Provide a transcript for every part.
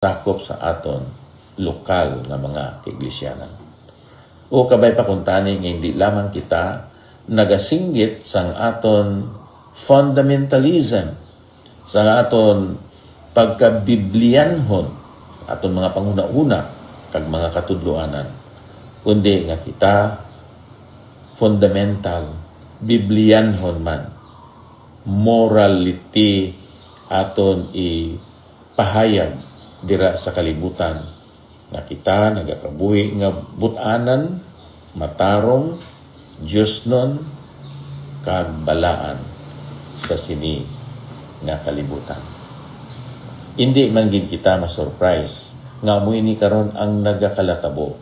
sakop sa aton lokal nga mga kaiglesianan. O kabay pa kung tani nga hindi lamang kita nagasinggit sang aton fundamentalism, sang aton pagkabiblianhon, aton mga panguna-una kag mga katudloanan, kundi nga kita fundamental biblianhon man, morality aton ipahayag dira sa kalibutan nga kita nagakabuhi nga butanan, matarong, Diyosnon, kag balaan sa sini nga kalibutan. Hindi man gid kita ma-surprise nga amoy ni karon ang nagakalatabo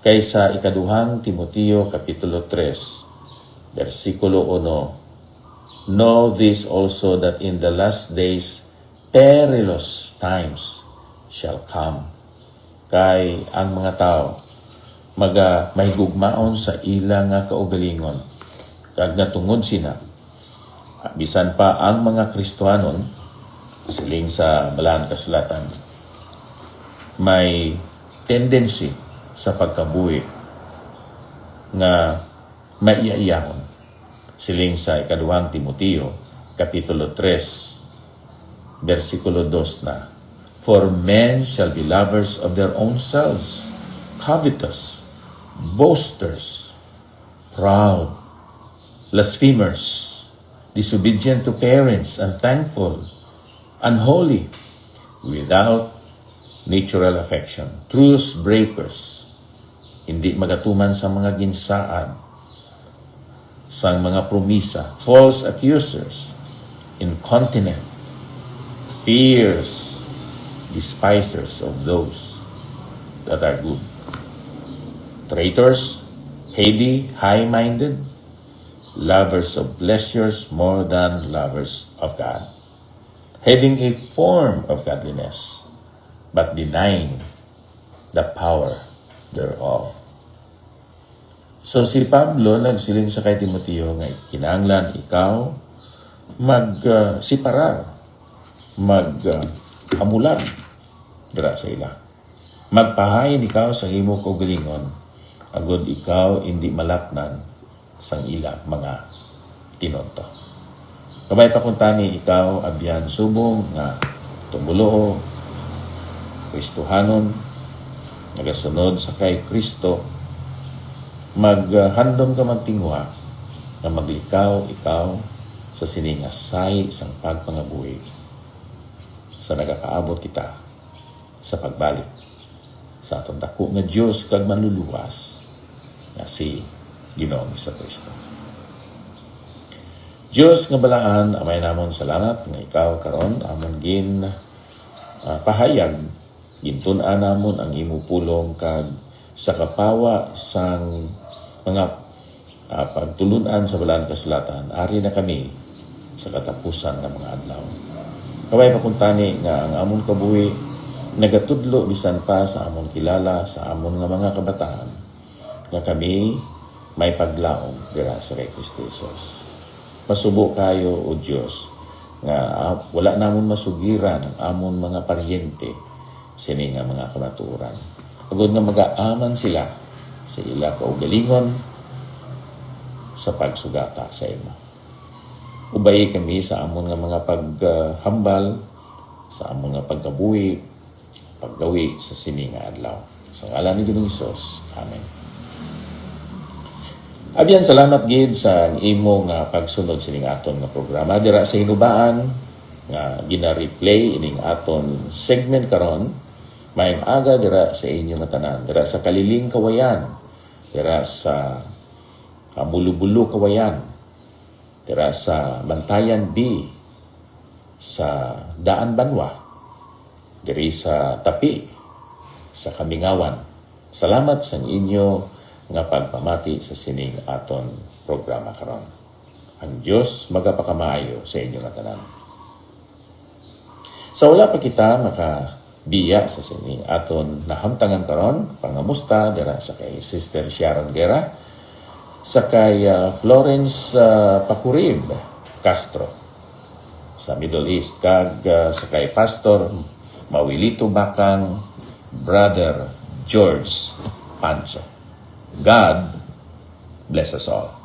kaysa ikaduhang Timoteo kapitulo 3 versikulo 1. Know this also that in the last days perilous times shall come. Kay ang mga tao mahigugmaon sa ila nga kaugalingon kag natungod sina bisan pa ang mga Kristohanon siling sa Balaang Kasulatan may tendency sa pagkabuhi nga maiyaiyahon siling sa ikaduhang Timoteo kapitulo 3 versikulo 2 na, for men shall be lovers of their own selves, covetous, boasters, proud, blasphemers, disobedient to parents, unthankful, unholy, without natural affection, truce breakers, hindi magatuman sa mga ginsaan, sa mga promisa, false accusers, incontinent, fierce, despisers of those that are good, traitors, heady, high-minded, lovers of pleasures more than lovers of God, having a form of godliness, but denying the power thereof. So si Pablo nagsiling sa kay Timoteo nga kinahanglan ikaw magsiparar, hamulag dira sa ila. Magpahain ikaw sa imo kaugalingon, agod ikaw hindi malapnan sang ila mga tinonto. Kabay pa kung tani ikaw abyan subong nga tumulo Kristohanon, nagasunod sa kay Kristo, maghandom ka magtingwa na maglikaw ikaw sa siningasay sang pagpangabuhi sa nagakaabot kita sa pagbalik sa atong dako nga Dios kag manluluwas nga si Ginoong Kristo. Dios nga balaan, amay namon salamat nga ikaw karon amon gin pahayag gintun-an namon ang imo pulong kag sa kapawa sang mga pagtulunan sa Balaang Kasulatan, ari na kami sa katapusan ng mga adlaw. Kabay pakuntani nga ang amon kabuhi nagatudlo bisan pa sa amon kilala sa amon nga mga kabataan nga kami may paglaom dira sa kay Kristo Jesus. Masubo kayo o Dios nga wala namon masugiran ang amon mga paryente sini nga mga kamatuoran. Agud nga mag-aaman sila sa ila kaugalingon sa pagsugata sa imo. Ubay kami sa amon nga mga paghambal, sa amon nga pagkabuhi, paggawi sa sini nga adlaw. Sa ngalan ni Ginoong Hesus. Amen. Abyan salamat gid sa imo nga pagsunod sining aton nga programa dira sa hinubaan nga gina-replay ining aton segment karon. Mayang aga dira sa inyo nga tanan, dira sa Kaliling Kawayan, dira sa Mulubulo Kawayan, dira sa Bantayan B, sa Daan Banwa, diri sa Tapi, sa Kamingawan. Salamat sa inyo nga pagpamati sa sining aton programa karon. Ang Dios magapakamayo sa inyo nga tanan. Sa wala pa kita biya sa sini aton nahamtangan karon pangamusta dira sa kay Sister Sharon Guerra sa kay Florence Pacurib Castro sa Middle East kag sa kay Pastor Mawilito Bakang, Brother George Pancho. God bless us all.